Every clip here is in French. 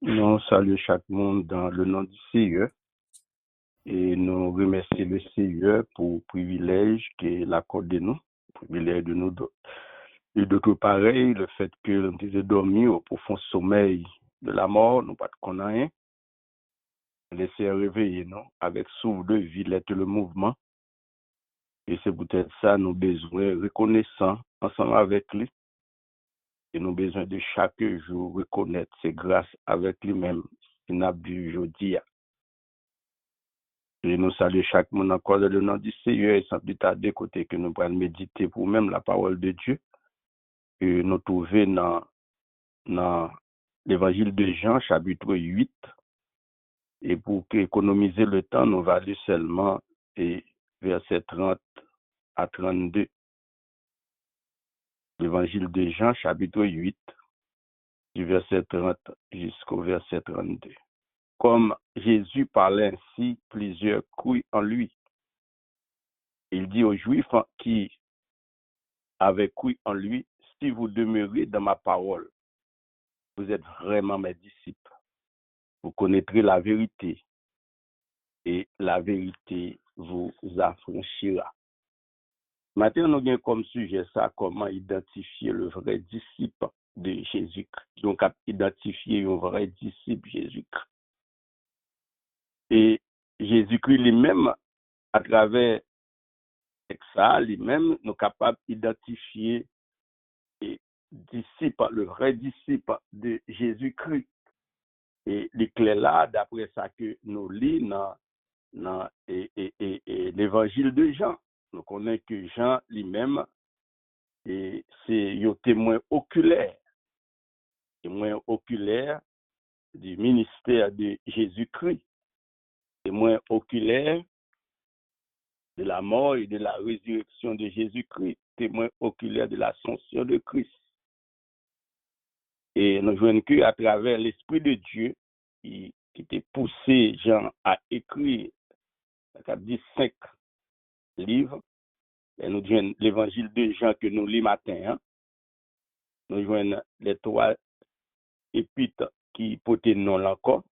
Nous saluons chaque monde dans le nom du Seigneur et nous remercions le Seigneur pour le privilège qu'il accorde nous, le privilège de nous et d'autres pareil, le fait que nous avons dormi au profond sommeil de la mort, nous pas de rien, laisser réveiller nous avec souffle de vie, l'être le mouvement. Et c'est peut-être ça nous besoin reconnaissant ensemble avec lui. Et nous besoin de chaque jour reconnaître ses grâces avec lui-même. Il n'a bu aujourd'hui. Et nous saluons chaque monde encore dans le nom du Seigneur et sans plus tarder côté que nous pourrons méditer pour même la parole de Dieu que nous trouvons dans l'évangile de Jean chapitre 8 et pour économiser le temps nous allons lire seulement versets 30 à 32. L'évangile de Jean chapitre 8 du verset 30 jusqu'au verset 32. Comme Jésus parlait ainsi, plusieurs crurent en lui. Il dit aux Juifs qui avaient cru en lui, si vous demeurez dans ma parole, vous êtes vraiment mes disciples. Vous connaîtrez la vérité et la vérité vous affranchira. Maintenant, nous avons comme sujet ça, comment identifier le vrai disciple de Jésus-Christ. Donc, identifier un vrai disciple Jésus-Christ. Et Jésus-Christ lui-même, à travers ça, lui-même, nous sommes capables d'identifier le vrai disciple de Jésus-Christ. Et l'éclair là, d'après ça que nous lisons dans l'évangile de Jean, nous connaissons que Jean lui-même, c'est un témoin oculaire du ministère de Jésus-Christ, témoin oculaire de la mort et de la résurrection de Jésus-Christ, témoin oculaire de l'ascension de Christ. Et nous voyons qu'à travers l'Esprit de Dieu, qui était poussé Jean à écrire, il dit 5 livres, et nous voyons l'évangile de Jean que nous lisons matin, nous voyons les 3 épîtres qui portent nom encore,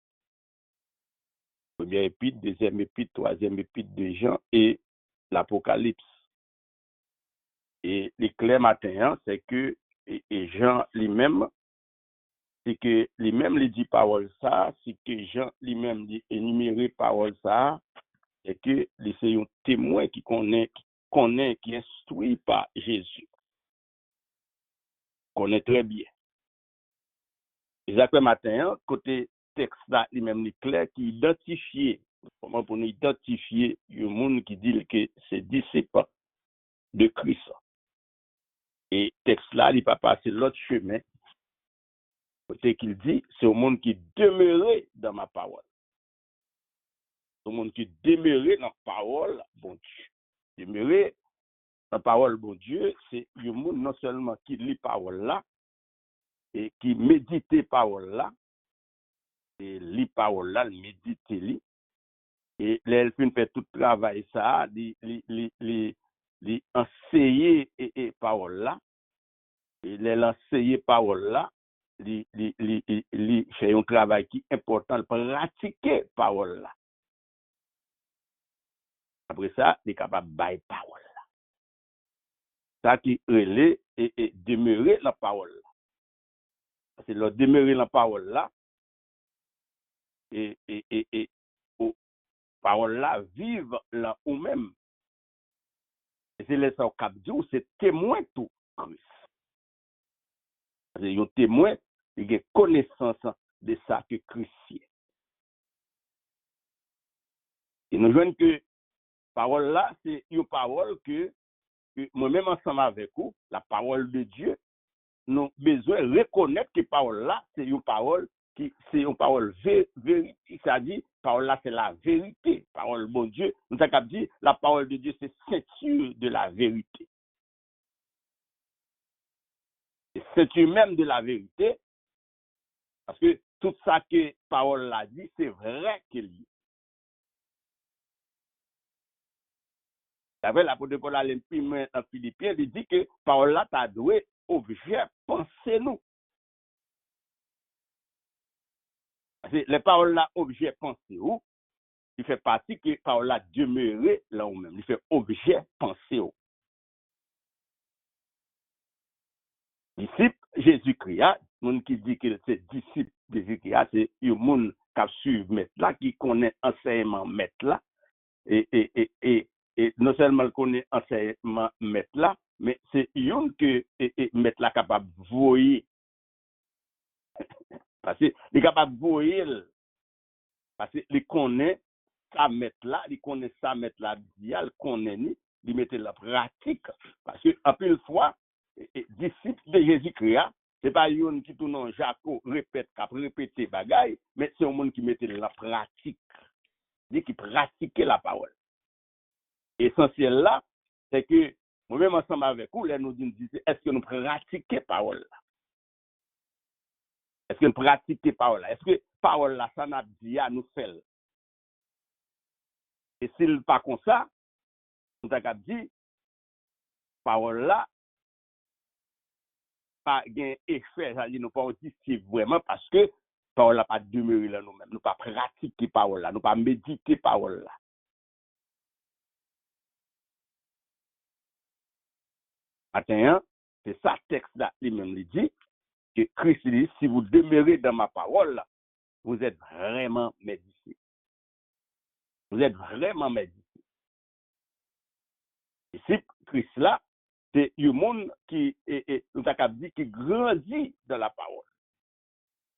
première épître, deuxième épître, troisième épître de Jean et l'Apocalypse. Et l'éclair matin, c'est que et Jean lui-même, c'est que lui-même lui dit parole ça, c'est que Jean lui-même dit énuméré parole ça, c'est que c'est un témoin qui connaît, qui est instruit par Jésus, connaît très bien. Exactement matin, côté texte là, lui-même est clair, qui identifie, comment pour nous identifier un monde qui dit que c'est disciple de Christ. Et texte là, il n'est pas passé l'autre chemin. Côté qu'il dit, c'est au monde qui demeurait dans ma parole. C'est au monde qui demeurait dans la parole, bon Dieu. Demeurer dans la parole, bon Dieu, c'est un monde non seulement qui lit parole là, et qui médite parole là, et lit parole là, médite lit, et l'elfine fait tout travail ça, enseigner et parole là, et l'enseigner parole là, fait un travail qui est important pour pratiquer parole là. Après ça, il est capable de bailler parole là. Ça qui relève et demeurer la parole là. C'est le demeurer la parole là, et parole là vive là ou même. Et c'est laissé au cap Dieu, c'est témoin tout Christ. C'est un témoin qui a connaissance de ça que Christ est. Et nous voyons que parole là, c'est une parole que moi-même ensemble avec vous, la parole de Dieu, nous avons besoin de reconnaître que parole là, c'est une parole vérité, c'est-à-dire, parole là, c'est la vérité. Parole, bon Dieu, nous avons dit, la parole de Dieu, c'est ceinture de la vérité. C'est ceinture même de la vérité, parce que tout ça que parole là dit, c'est vrai qu'il dit. D'après l'apôtre Paul à l'imprimer en Philippiens, il dit que parole là, t'as doué objet, pensez-nous. les paroles là, objet pensé ou, il fait partie que paroles là demeurer là ou même. Il fait objet pensé ou. Disciple Jésus-Christ, moun qui dit que c'est disciple Jésus-Christ, c'est un moun qui suit maître là, qui connaît enseignement maître là, et non seulement connaît enseignement maître là, mais c'est un que maître là capable de voyer. Parce qu'il est capable de voyer, parce qu'il connaît sa maître là, il connaît sa maître là, il connaît ni, il met la pratique. Parce que, à plus fois, disciple de Jésus-Christ, c'est pas un qui tourne en Jaco, répéter bagaille, mais c'est un monde qui mettait la pratique, qui pratiquait la parole. Essentiel là, c'est que, moi-même ensemble avec vous, là, nous disons, est-ce que nous pratiquons la parole là? Est-ce que nous pratiquons la parole là? Est-ce que la parole là, ça n'a dit à nous faire? Et s'il n'est pas comme ça, nous avons dit, parole là, pas gain effet, ça dit nous pas aussi vraiment parce que parole là pas demeurer là nous-mêmes, nous pas pratiquer parole là, nous pas méditer parole là. Maintenant, c'est ça texte là lui-même lui dit que Christ dit si vous demeurez dans ma parole là, vous êtes vraiment mes disciples. Vous êtes vraiment mes disciples. Disciples Christ là, c'est un monde qui nous a dit qui grandit dans la parole.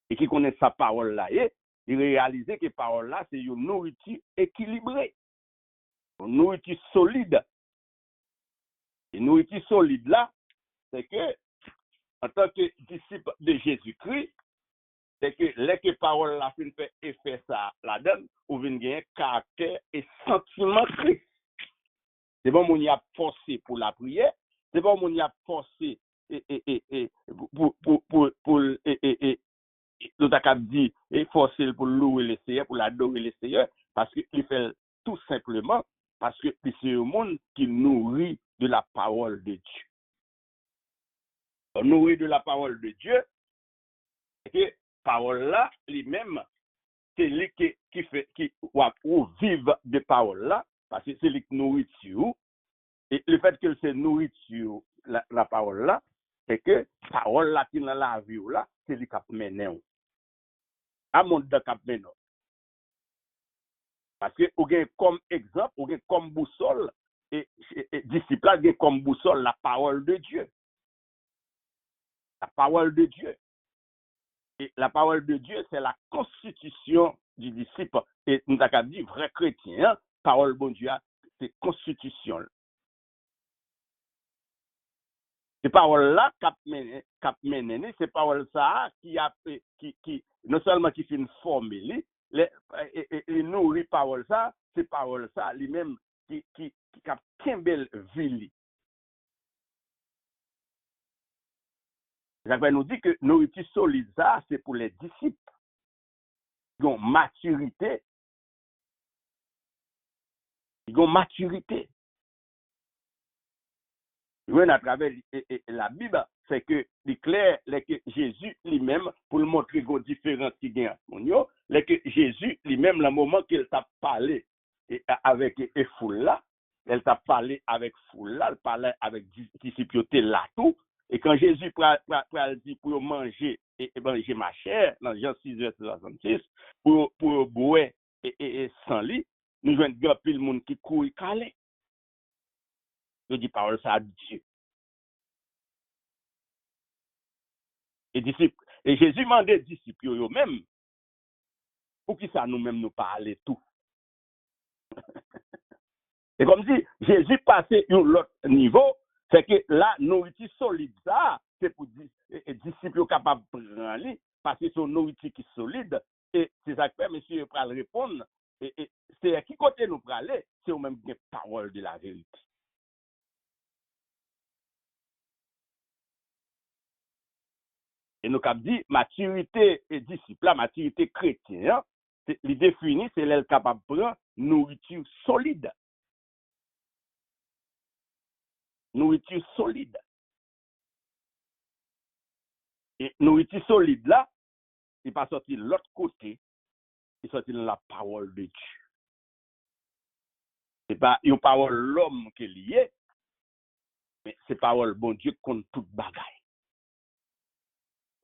Et qui connaît sa parole là, et il réalise que parole là, c'est une nourriture équilibrée, une nourriture solide. Une nourriture solide là, c'est que, en tant que disciple de Jésus-Christ, c'est que les que parole là fait effet ça la donne, ou vient gagner caractère et sentiment Christ. C'est bon, on y a forcé pour la prière, c'est bon, on y a forcé pour nous avons dit et forcer pour louer le Seigneur, pour l'adorer le Seigneur, parce qu'il fait tout simplement parce que c'est un monde qui nourrit de la parole de Dieu. On nourrit de la parole de Dieu, et que parole là, lui-même, c'est lui qui fait, ou vive de parole là, parce que c'est lui qui nourrit sur, et le fait que c'est nourrit sur la parole là, c'est que parole là qui dans la vie là, c'est lui qui a mené. À mon de cap mené. Parce que vous avez comme exemple, vous avez comme boussole, et disciple a comme boussole la parole de Dieu. La parole de Dieu. Et la parole de Dieu, c'est la constitution du disciple. Et nous avons dit, vrai chrétien, hein, parole de Dieu, c'est constitution. Ces paroles-là, cap mené, ces paroles-là, qui, non seulement qui fait une formule, les nourrit paroles ça, ces paroles-là, lui-même, qui a une belle vie. J'avais nous dit que nourriture solide, ça, c'est pour les disciples. Ils ont maturité. Ils ont maturité. À travers la Bible, c'est que c'est clair que Jésus lui-même, pour le montrer les différences qui gagnent, que Jésus lui-même, le moment qu'il t'a parlé avec les foules là, elle t'a parlé avec foule là, elle parlait avec disciples là tout. Et quand Jésus dit pour manger et manger ma chair, dans Jean 6:66, pour boire et sans lit, nous avons grand pile monde qui court et calé. Je dis parole ça à Dieu. Et Jésus demandait aux disciples eux-mêmes, pour qui ça nous-mêmes nous parler tout. C'est comme si Jésus passait à l'autre niveau, c'est que la nourriture solide, ça, c'est pour les disciples capables de prendre, parce que c'est une nourriture qui est solide. Et c'est ça que fait, monsieur, pour répondre. Et c'est à qui côté nous parler, c'est au même des paroles de la vérité. Et nous avons dit, maturité et disciple, la maturité chrétienne, il définit, c'est l'elle capable de prendre nourriture solide. Nourriture solide. Et nourriture solide là, il pas sorti de l'autre côté, il sorti dans la parole de Dieu. C'est pas une parole l'homme qui est liée, mais c'est parole bon Dieu contre toute bagaille.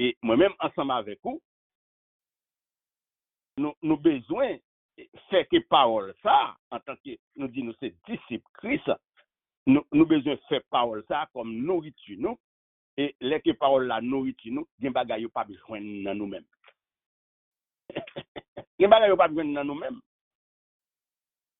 Et moi-même, ensemble avec vous, nous besoin faire que parole ça, en tant que nous disons c'est disciples Christ, nous besoin faire parole ça comme nourriture nous, et les que parole la nourriture nous, gen bagay yo pas besoin dans nous-mêmes. Gen bagay yo pas besoin dans nous-mêmes.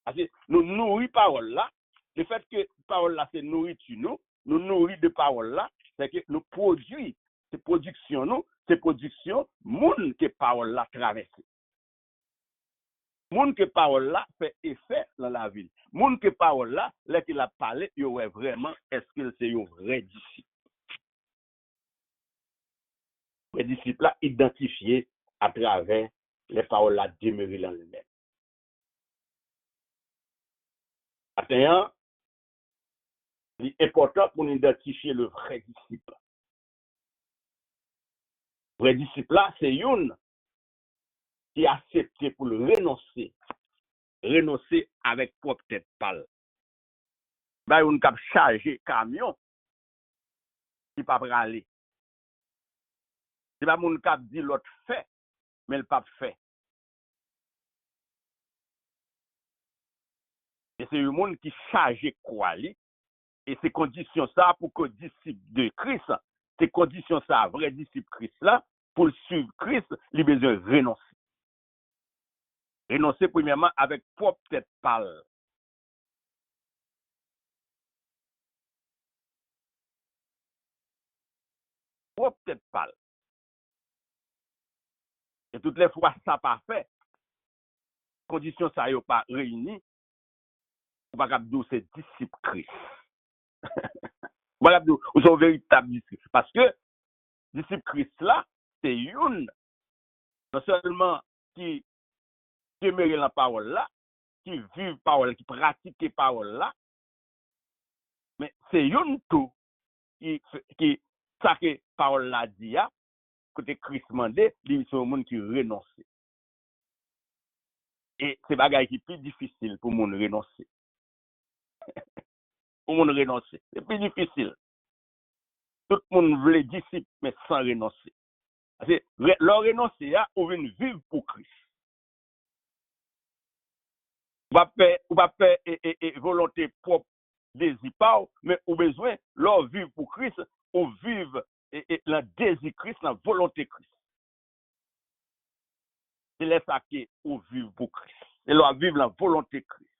Parce que nous nourrit parole là, le fait que parole là c'est nourriture nous nourrit de parole là, c'est que nous produit, c'est production nous, c'est production moun que parole là traverse. Moun que parole là fait effet dans la ville. Moun que parole là, là qu'il a parlé, il ouais vraiment est-ce que c'est un vrai disciple. Les disciples là identifiés à travers les paroles là demeurées dans lui-même. Maintenant, il est important pour nous identifier le vrai disciple. Le vrai disciple là, c'est une qui a accepté pour le renoncer avec propre tête pâle. Bah, on cap charger camion qui pas aller. C'est pas mon cap dit l'autre fait, mais le pas fait. Et c'est le monde qui charge quoi li, et c'est condition ça pour que disciple de Christ, c'est condition ça vrai disciple Christ là pour suivre Christ, il besoin renoncer. Renoncer premièrement avec propre tête pâle. Propre tête pâle. Et toutes les fois ça pas fait, condition ça yo pas réuni, ou pas capable c'est disciple Christ. Voilà, ou son véritable disciple. Parce que disciple Christ là, c'est une, non seulement qui demeure la parole là, qui vit parole, qui pratique la parole là, mais c'est une tout qui ça que parole là dit, côté Christ mandé, il y a un monde qui renonce. Et c'est bagaille qui est plus difficile pour monde renoncer. Pour monde renoncer, c'est plus difficile. Tout le monde veut disciple, mais sans renoncer. Parce que leur renoncer, on veut vivre pour Christ. On va faire volonté propre, désir pas, mais on besoin leur vivre pour Christ, on vivre la désir Christ, la volonté Christ. C'est là ça qui on vivre pour Christ. Et leur vivre la volonté Christ.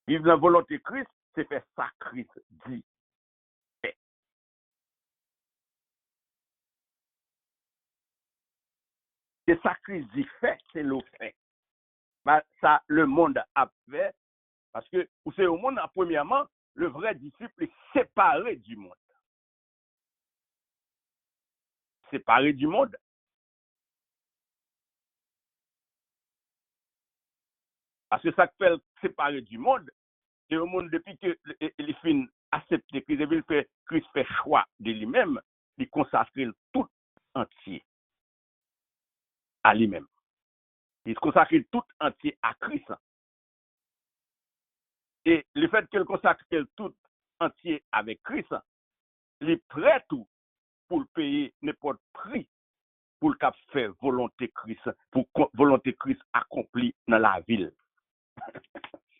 Vivre la volonté Christ, c'est faire ça Christ dit. C'est ça Christ dit fait, c'est le fait. Ben, ça, le monde a fait, parce que c'est au monde, premièrement, le vrai disciple est séparé du monde. Séparé du monde. Parce que ça fait séparé du monde, c'est au monde depuis que les fins accepté Christ, Christ fait choix de lui-même, il consacre tout entier à lui-même. Il consacre tout entier à Christ. Et le fait qu'il consacre tout entier avec Christ, il est prêt tout pour payer n'importe prix pour le cap faire volonté Christ, pour volonté Christ accomplie dans la ville.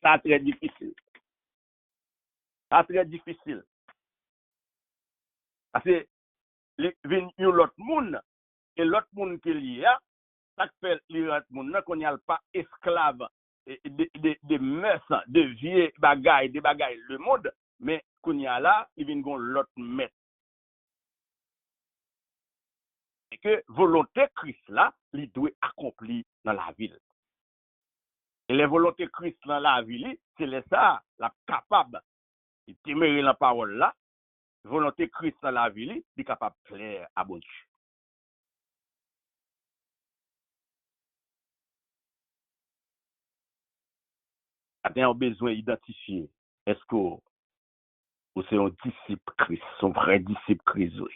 C'est très difficile. C'est très difficile. Parce que il y a l'autre monde, et l'autre monde qui est lié, ça fait l'autre monde qu'on n'y a pas esclave de mœurs, de vieilles bagailles, de bagailles, le monde, mais qu'on y a là, il vient de l'autre maître. Et que volonté Christ là, il doit accomplir dans la ville. Et les volontés Christ dans la ville, c'est ça, la capable de témérer la parole là, volonté Christ dans la ville, il est capable de plaire à bon Dieu. On a besoin d'identifier, est-ce que ou c'est un disciple Christ, son vrai disciple Christ, oui.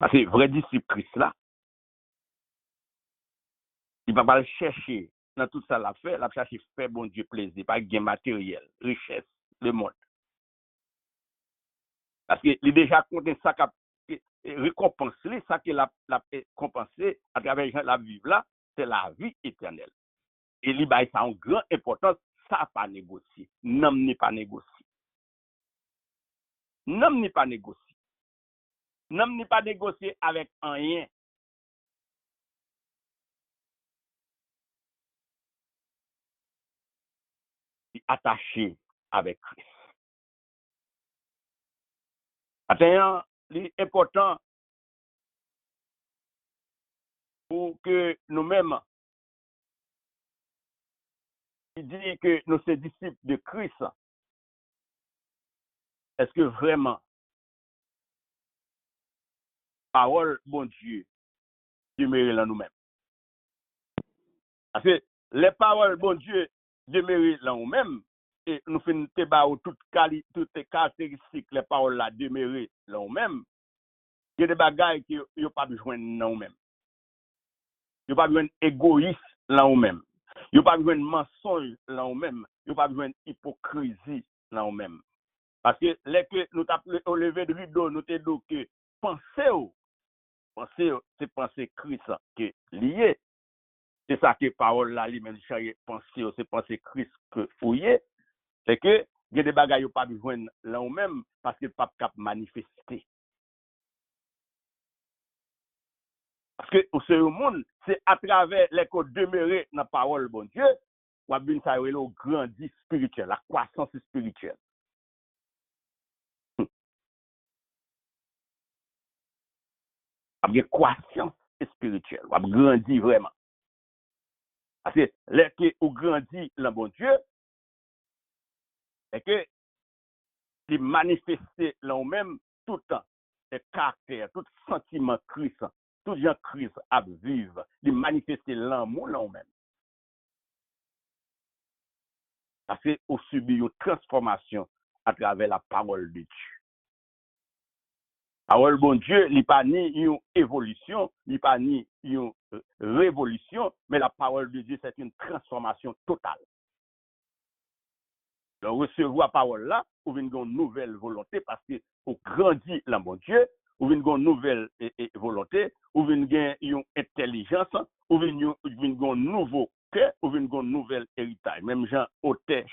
Parce que vrai disciple Christ là, il va pas le chercher dans tout ça l'a fait, l'a chercher faire bon Dieu plaisir, pas gain matériel, richesse, le monde. Parce que il déjà compté ça qu'a récompenser ça qu'il a compensé à travers la vie là, c'est la vie éternelle. Et il a ça une grande importance, ça pas négocier. Non n'est pas négocier. Non n'est pas négocier. Non n'est pas négocier avec rien. Attaché avec Christ. Attends, l'important pour que nous-mêmes, qui dit que nous sommes disciples de Christ, est-ce que vraiment, parole, bon Dieu, demeure en nous-mêmes? Parce que les paroles, bon Dieu, demeurent en nous-mêmes, et nous faisons toutes les caractéristiques, les paroles là demeurent en nous-mêmes. Il y a des bagailles qui n'ont pas besoin de nous-mêmes. Il n'y a pas besoin d'égoïsme là nous-mêmes. Il n'y a pas besoin de mensonge là nous-mêmes. Il n'y a pas besoin d'hypocrisie là nous-mêmes. Parce que les que nous avons levé de rideau, nous avons dit que penser, c'est penser Christ qui est lié. C'est ça que parole là, lui-même, penser, c'est penser Christ que vous y est. C'est que il y a des bagailles qui n'ont pas besoin là nous-mêmes parce que le pape cap manifester. Parce que au monde, c'est à travers les codes demeurés dans la parole bon Dieu, ou bien ça le grandit spirituel, la croissance spirituelle. La croissance spirituelle, ou grandit vraiment. Parce que les que ou grandit le bon Dieu, c'est que il manifester là même tout le temps, les caractères, tout sentiment Christ, tout gens Christ à vivre, il manifester l'amour là même. Parce que on subit une transformation à travers la parole de Dieu. Parole bon Dieu, il n'y a pas ni une évolution, il n'y a pas ni une révolution, mais la parole de Dieu, c'est une transformation totale. Donc, recevoir la parole là, ou une nouvelle volonté, parce que vous grandit là, mon Dieu, ou une nouvelle volonté, ou une intelligence, ou une nouveau cœur, ou une nouvelle héritage. Même Jean Auté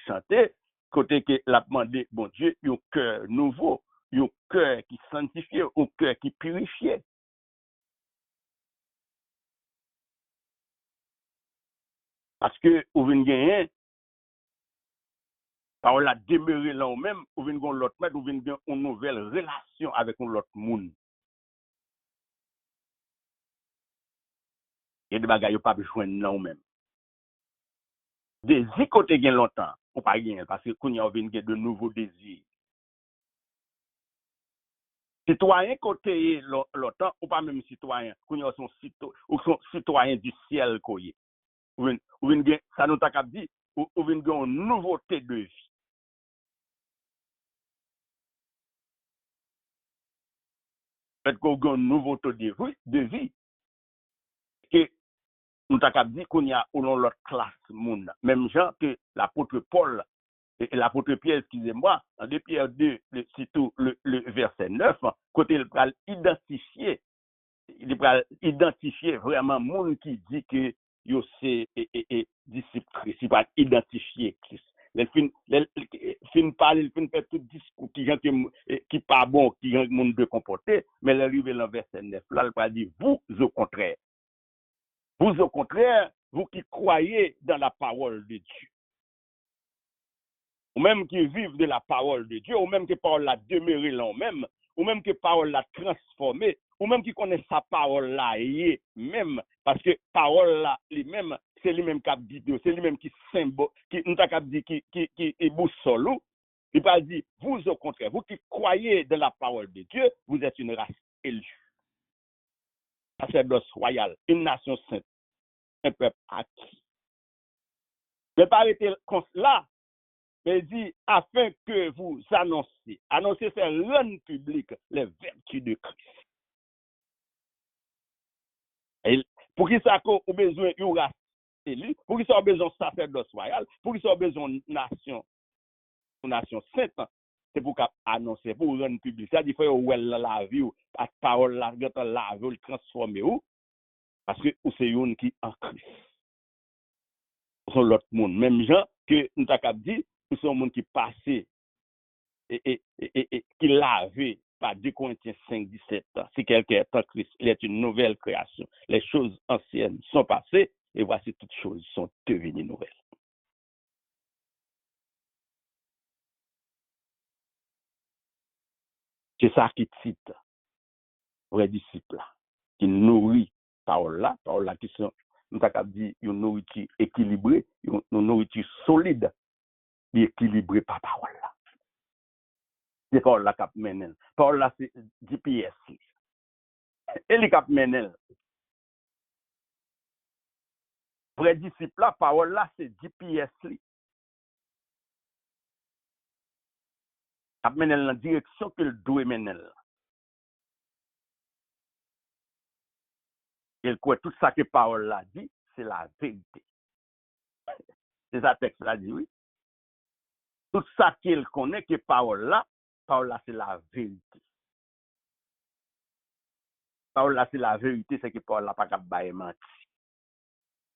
chanté, côté que l'a demandé, bon Dieu, un cœur nouveau, un cœur qui sanctifié, un cœur qui purifié. Parce que vous venez gagner, parole a demeuré là ou même, vous venez gagner l'autre maître, vous venez gagner une nouvelle relation avec l'autre monde. Il y a des bagages qui pas besoin de nous même. Des côtés gain longtemps, on pas gagner parce que qu'on y a de nouveaux désirs. Citoyen côté longtemps, ou pas même citoyen, qu'on y a son citoyen du ciel koye. Ou ça nous t'a dit, ou une nouveauté de vie. Peut-être qu'on a une nouveauté de vie. Que nous t'a dit qu'on y a l'autre classe monde. Même gens que l'apôtre Paul et l'apôtre Pierre, excusez-moi, dans 2 Pierre 2, surtout le verset 9, côté il va identifier vraiment monde qui dit que yo c'est disciple Christ, il va identifier Christ. Les fin parler, il fin faire tout discours qui pas bon, qui gens monde de comporter, mais l'arrivé dans verset 9 là, il va dire vous au contraire. Vous au contraire, vous qui croyez dans la parole de Dieu. Ou même qui vivent de la parole de Dieu, ou même que parole la demeuré là même, ou même que parole la transformé, ou même qui connaît sa parole là, même, parce que parole là, lui-même, c'est lui-même qui a dit, c'est lui-même qui symbole, qui nous a dit, qui est boussole, il va dire, vous au contraire, vous qui croyez de la parole de Dieu, vous êtes une race élue, sacerdoce royal, une nation sainte, un peuple acquis. Mais pas arrêter là, mais dit, afin que vous annoncez, c'est rendre public les vertus de Christ. Pour qui ça qu'on a besoin d'une race élue, pour qui ça a besoin de sacerdoce royal, pour qui ça a besoin de nation sainte, c'est pour annoncer, pour rendre public. Ça dit, faut la vie, la parole, la vie, le transformer, parce que c'est une qui en Christ. Sont l'autre monde. Même gens que nous avons dit, nous sommes monde qui passé et qui lavé par 2 Corinthiens 5, 17. Si quelqu'un est en Christ, il est une nouvelle création. Les choses anciennes sont passées et voici toutes choses sont devenues nouvelles. C'est ça qui cite vrai disciple qui nourrit parole là qui sont nous avons dit une nourriture équilibrée, une nourriture solide, équilibrée par parole là. C'est parole là qui mène. Parole là c'est GPS. Et les cap mène. Vrai disciple là, parole là c'est GPS li. Cap mène dans la direction que doit mener. Et quoi tout ça que parole là dit, c'est la vérité. C'est ça texte là dit oui. Tout ça qu'il connaît que parole là c'est la vérité. Parole là c'est la vérité, c'est que parole là pas capable bailler menti.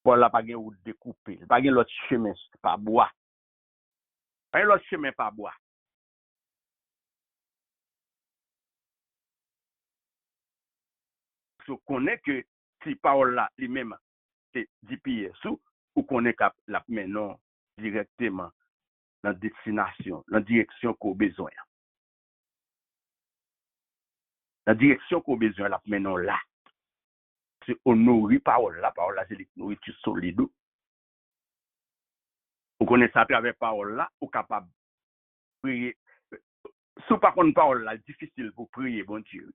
Parole là pas gain ou découper, pas gain l'autre chemin pas bois. Pas l'autre chemin pas bois. Je connais que si parole là lui-même c'est GPS ou connaît que la menon directement dans destination, dans direction qu'on besoin. Dans direction qu'on besoin la menon là. C'est honorer parole là c'est une nourriture solide. Vous connaissez ça à travers parole là, ou capable prier. Si par contre parole là, difficile pour prier bon Dieu.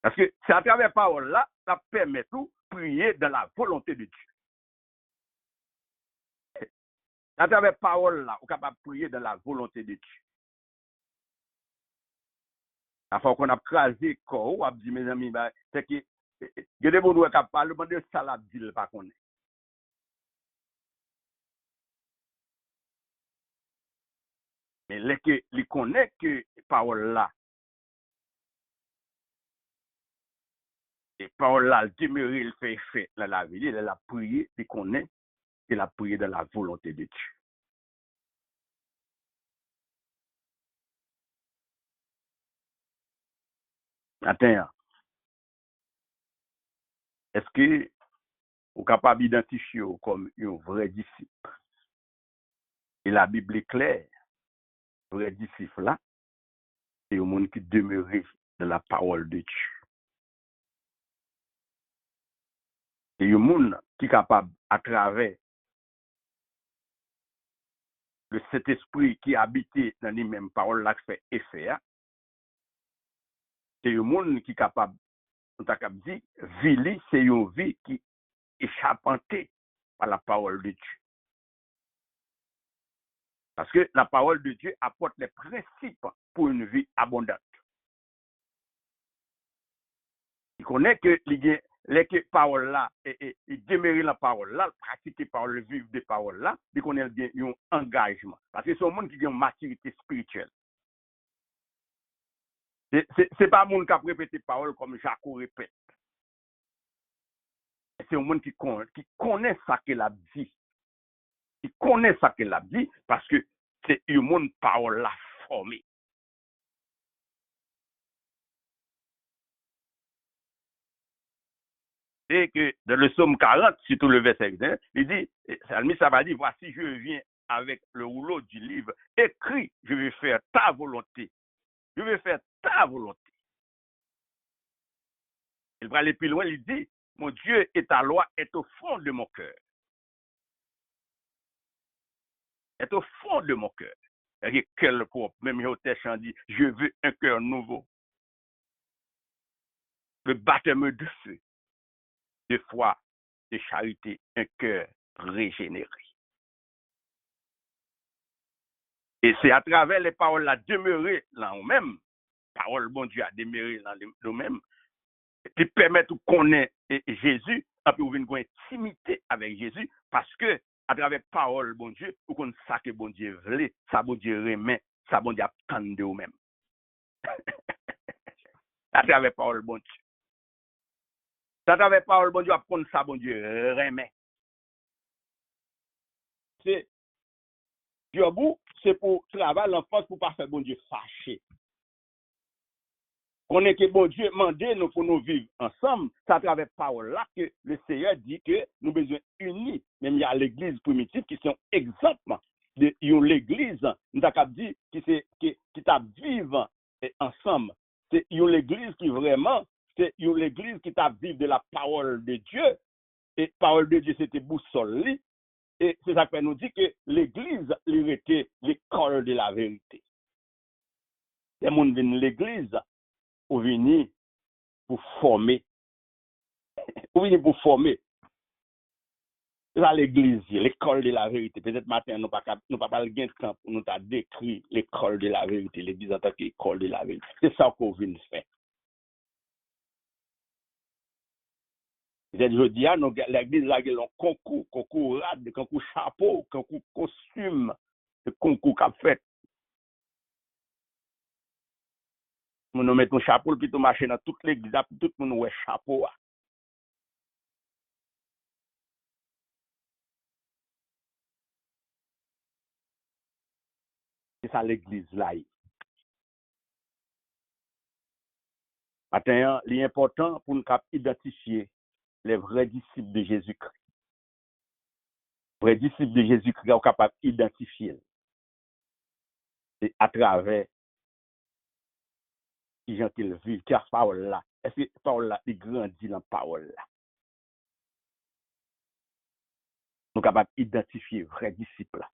Parce que c'est à travers parole là, ça permet tout prier dans la volonté de Dieu. À travers parole là, on est capable de prier dans la volonté de Dieu. La fois qu'on a crasé corps, on a dit mes amis, c'est que il y a des gens qui parlent de ça la dit pas qu'on est. Mais les connaît que parole là, et parole là, demeurer, il fait effet dans la vie, il a prié, il connaît, il a prié dans la volonté de Dieu. Attends, est-ce que vous êtes capable d'identifier comme un vrai disciple? Et la Bible est claire, vrai disciple là, c'est un monde qui demeure dans la parole de Dieu. Et un monde qui est capable, à travers de cet esprit qui habite dans les mêmes paroles là, qui fait effet, c'est un monde qui est capable, on t'a dit, vie, c'est une vie qui est charpentée par la parole de Dieu. Parce que la parole de Dieu apporte les principes pour une vie abondante. Il connaît que les paroles là, il demeure la parole là, pratiquer parole, vivre des paroles là, il connaît bien un engagement. Parce que c'est un monde qui a une maturité spirituelle. C'est pas un monde qui a répété parole comme Jacques répète. C'est un monde qui connaît ça qu'il a dit. Il connaît ça qu'il a dit parce que c'est un monde parole là formé. Et que dans le psaume 40, surtout le verset 1, il dit, Salmi ça va dire, voici je viens avec le rouleau du livre, écrit, je vais faire ta volonté. Je vais faire ta volonté. Il va aller plus loin, il dit, mon Dieu et ta loi est au fond de mon cœur. Est au fond de mon cœur. Et quel propre, même Yotèche dit, je veux un cœur nouveau. Le baptême de feu, de foi, de charité, un cœur régénéré. Et c'est à travers les paroles là demeurées là nous-mêmes, parole bon Dieu a demeuré dans nous-mêmes, qui permet de connaître Jésus, et puis vous venez une intimité avec Jésus, parce que à travers la parole, bon Dieu, vous connaissez ça que bon Dieu veut, ça bon Dieu remet, ça bon Dieu attend de vous-même. À travers la parole, bon Dieu. À travers la parole, bon Dieu, apprendre ça, bon Dieu remet. C'est Dieu, c'est pour travailler l'enfance pour ne pas faire bon Dieu fâché. On est que bon Dieu mandé nous pour nous vivre ensemble, c'est à travers parole là que le Seigneur dit que nous avons besoin unis. Même il y a l'église primitive qui sont exactement de l'église, nous avons dit qui t'a vivre ensemble. C'est l'église qui vraiment, c'est l'église qui t'a vivre de la parole de Dieu. Et parole de Dieu c'était boussole. Et c'est ça que nous dit que l'église était l'école de la vérité. Les gens viennent l'église pour venir pour former. Pour venir pour former. C'est ça l'église, l'école de la vérité. Peut-être matin, nous ne pas parler de temps pour nous décrire l'école de la vérité, l'église en tant qu'école de la vérité. C'est ça qu'on vient faire. Je dis, l'église a un concours rad, concours chapeau, concours costume, concours qu'a fait. Nous mettons un chapeau, puis nous marchons dans toute l'église, puis tout le monde ouais chapeau. C'est ça l'église là. Maintenant, l'important pour nous identifier les vrais disciples de Jésus-Christ. Les vrais disciples de Jésus-Christ sont capables d'identifier. C'est à travers qui gens qu'ils vivent, qui a cette parole là. Est-ce que cette parole là, il grandit dans la parole là? Nous sommes capables d'identifier vrais disciples là.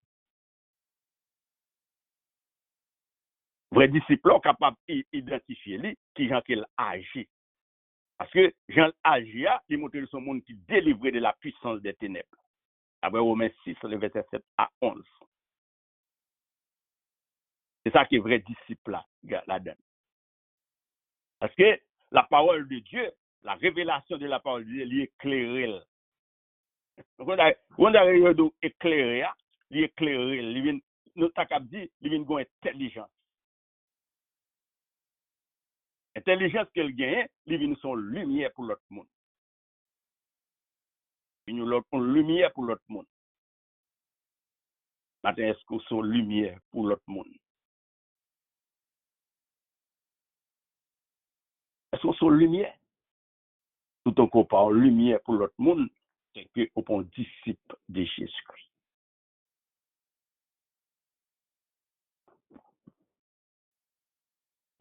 Vrais disciples sont capables d'identifier lui, qui gens qu'il agit. Parce que Jean agit, il montre son monde qui délivre de la puissance des ténèbres. Après Romains 6, le verset 7 à 11. C'est ça qui est vrai disciple là-dedans. Parce que la parole de Dieu, la révélation de la parole de Dieu, elle est éclairée. On a éclairé, il est éclairé. Nous avons dit, il vient une intelligence. Intelligence qu'elle gagne, il vient son lumière pour l'autre monde. Il nous une lumière pour l'autre monde. Maintenant, est-ce que son lumière pour l'autre monde? Est-ce que son lumière? Tout en qu'on parle lumière pour l'autre monde, c'est qu'on est disciple de Jésus-Christ.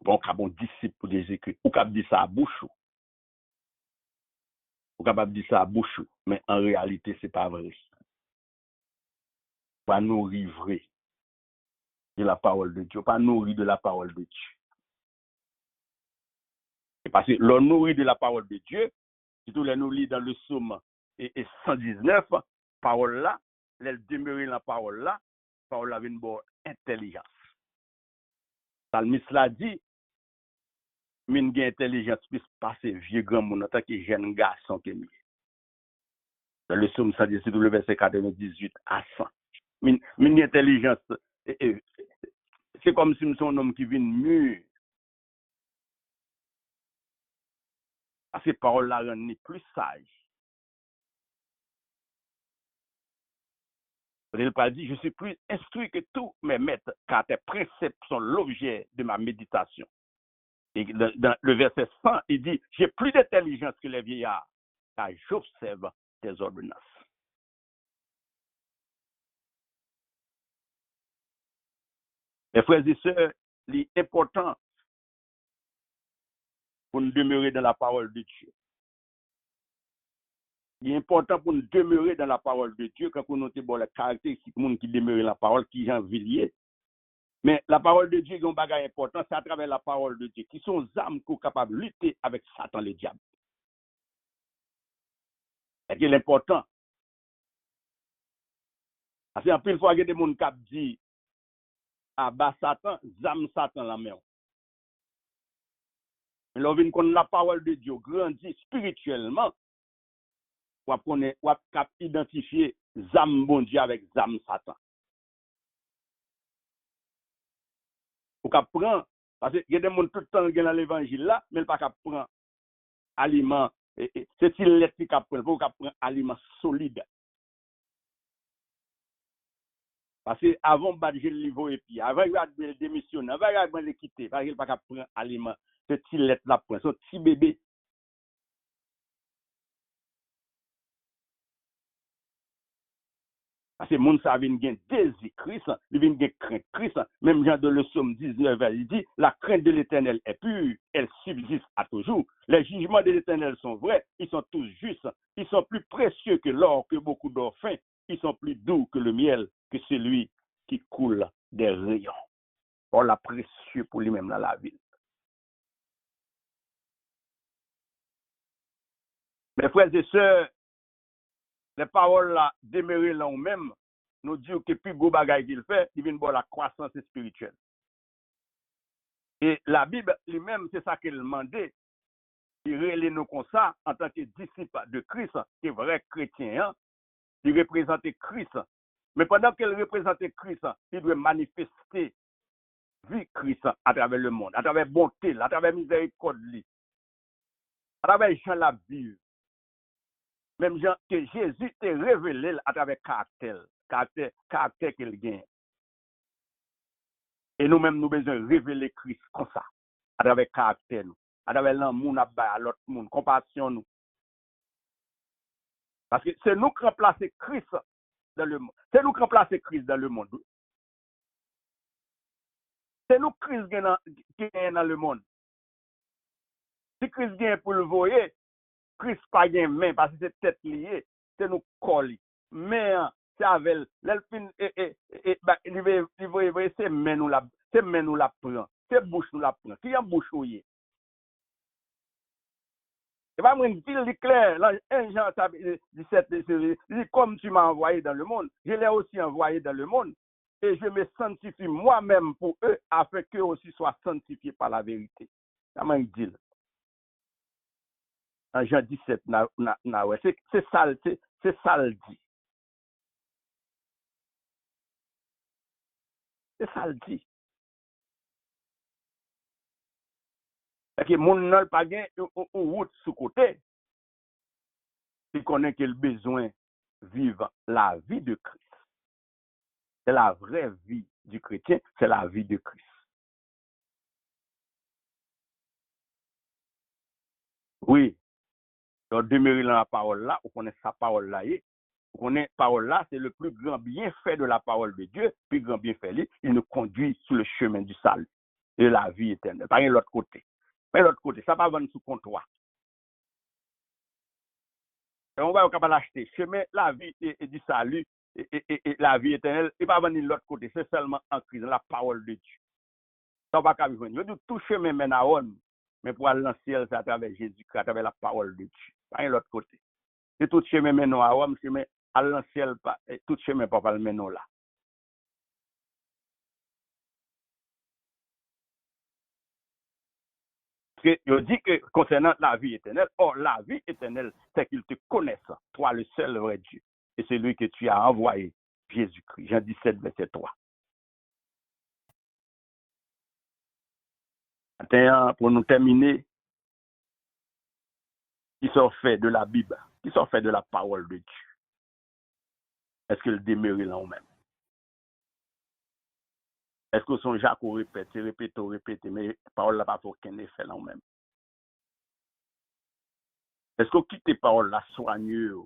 Bon, quand on disciple de Jésus-Christ, ou capable de dire ça à bouche, ou capable de dire ça à bouche, mais en réalité, ce n'est pas vrai. Pas nourrir vrai de la parole de Dieu, pas nourrir de la parole de Dieu. C'est parce que l'on nourrit de la parole de Dieu, surtout les nous lit dans le psaume 119, parole là, elle demeure dans la parole là avait une bonne intelligence. Salmiste l'a dit, min gen intelligence puisse passer vieux grand monde en tant que jeune garçon que lui. Dans le psaume 117, le verset 98 à 100. Min intelligence, c'est comme si nous sommes un homme qui vient mûr. À ces paroles-là rendent plus sage. Il pas dit, je suis plus instruit que tous mes maîtres, car tes préceptes sont l'objet de ma méditation. Et dans le verset 100, il dit, j'ai plus d'intelligence que les vieillards, car j'observe tes ordonnances. Mes frères et sœurs, l'important pour nous demeurer dans la parole de Dieu. Il est important pour nous demeurer dans la parole de Dieu quand on note les caractéristiques de monde qui demeure dans la parole, qui Jean Villiers. Mais la parole de Dieu, il y a un bagage important, c'est à travers la parole de Dieu, qui sont âmes qui sont capables de lutter avec Satan, le diable. C'est l'important. Parce qu'en plus, il faut que des gens qui disent, ah bah Satan, âme Satan la main. Là, on connaît la parole de Dieu, grandit spirituellement, on va identifier zam bon Dieu avec zam Satan. On va prendre, parce qu'il y a des gens tout le temps dans l'évangile là, mais pas qu'à prendre aliment, c'est il lettre qui prend, faut qu'à prendre aliment solide. Parce que avant de le livre et puis avant de démissionner, avant de le quitter, parce qu'il pas qu'à prendre aliment, c'est il lettre là prend, c'est petit bébé. Parce que les gens savent qu'il y a un désir Christ, il y a une crainte Christ. Même Jean de le Somme 19, il dit, la crainte de l'Éternel est pure, elle subsiste à toujours. Les jugements de l'Éternel sont vrais, ils sont tous justes, ils sont plus précieux que l'or, que beaucoup d'or fin, ils sont plus doux que le miel, que celui qui coule des rayons. Or, la précieux pour lui-même dans la ville. Mes frères et sœurs, les paroles là, demeurées là même, nous disons que plus gros bagaille qu'il fait, il vient de la croissance spirituelle. Et la Bible lui-même, c'est ça qu'elle demandait. Il relève nous comme ça, en tant que disciple de Christ, qui est vrai chrétien, hein, il représente Christ. Mais pendant qu'elle représente Christ, il doit manifester vie Christ à travers le monde, à travers bonté, à travers miséricorde, à travers Jean la Bible. Même Jean que Jésus t'est révélé à travers caractère qu'il gagne. Et nous-mêmes, nous besoin révéler Christ comme ça, à travers caractère, nous, à travers l'amour à l'autre monde, compassion, nous. Parce que c'est nous qui remplaçons Christ dans le monde. C'est nous qui remplaçons Christ dans le monde. C'est nous Christ qui est dans le monde. Si Christ vient pour le voyer, Christ pas gain main parce que c'est tête liée, c'est nous coller. Mais c'est avec l'elfin il va c'est main nous la prend, c'est bouche nous la prend. Qui en bouche ouye. C'est pas une ville claire, là 1 Jean 17 dit comme tu m'as envoyé dans le monde, je l'ai aussi envoyé dans le monde et je me sanctifie moi-même pour eux afin qu'eux aussi soient sanctifiés par la vérité. Ça m'a dit. En Jean 17, c'est ça le dit. C'est ça le dit. Parce que mon n'a pas gain une route sous côté. Il connaît qu'il a besoin de vivre la vie de Christ. C'est la vraie vie du chrétien, c'est la vie de Christ. Oui, donc demeurer dans la parole là, on connaît sa parole là. On connaît parole là, c'est le plus grand bienfait de la parole de Dieu, plus grand bienfait, il nous conduit sur le chemin du salut et la vie éternelle. Pas l'autre côté. Mais l'autre côté, ça va vendre sous comptoir. Et on va être capable d'acheter chemin, la vie et du salut et la vie éternelle. Et pas venir de l'autre côté, c'est seulement en Christ, dans la parole de Dieu. Ça va pas venir. Tout chemin mène à Rome, mais pour aller dans le ciel, c'est à travers Jésus-Christ, à travers la parole de Dieu. Pas de l'autre côté. Et tout chemin mène à Rome, chemin à dans le ciel, tout chemin pas le mène là. Il dit que concernant la vie éternelle, or la vie éternelle, c'est qu'ils te connaissent, toi le seul vrai Dieu, et c'est lui que tu as envoyé, Jésus-Christ. Jean 17, verset 3. Maintenant, pour nous terminer, qui sont faits de la Bible, qui sont faits de la parole de Dieu. Est-ce qu'il demeure là ou même? Est-ce que son Jacques répète, mais la parole n'a pas aucun effet là ou même? Est-ce qu'on quitte les paroles là soigneux?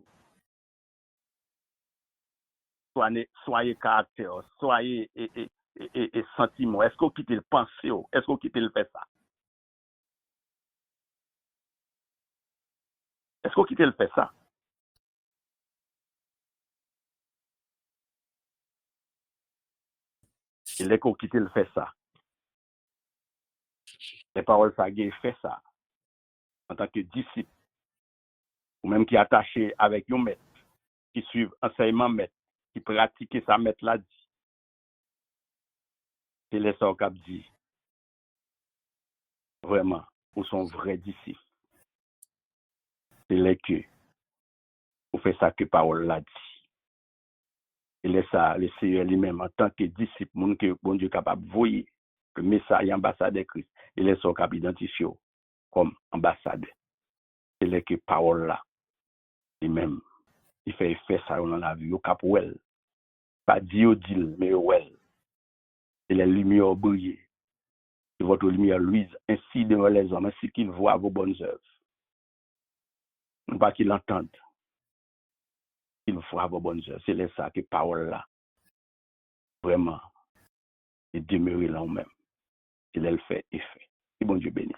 Soyez caractère, soyez et sentiment. Est-ce qu'on quitte le pensée? Est-ce qu'on quitte le fait ça? Est-ce qu'on quitte le fait ça? Il est qu'on quitte le fait ça. Les paroles ça fait ça. En tant que disciple, ou même qui est attaché avec un maître, qui suit enseignement maître, qui pratique sa maître là dit. C'est les ça qu'on dit. Vraiment, ou son vrai disciple. C'est là que vous faites ça que parole l'a dit. Et là, ça, le Seigneur lui-même, en tant que disciple, monde que bon Dieu est capable de voyer, le message ambassadeur de Christ, il est son capable d'identifier comme ambassadeur. C'est là que parole là, lui-même, il fait effet ça dans la vie, au cap well. Pas dire dit, mais well. Et la lumière brille. Et votre lumière luise ainsi devant les hommes, ainsi qu'ils voient vos bonnes œuvres. Non pas qu'ils l'entendent, qu'ils voient vos bonnes œuvres. C'est là ça que parole là, vraiment, est demeurée là même. Il le fait effet. Et bon Dieu bénisse.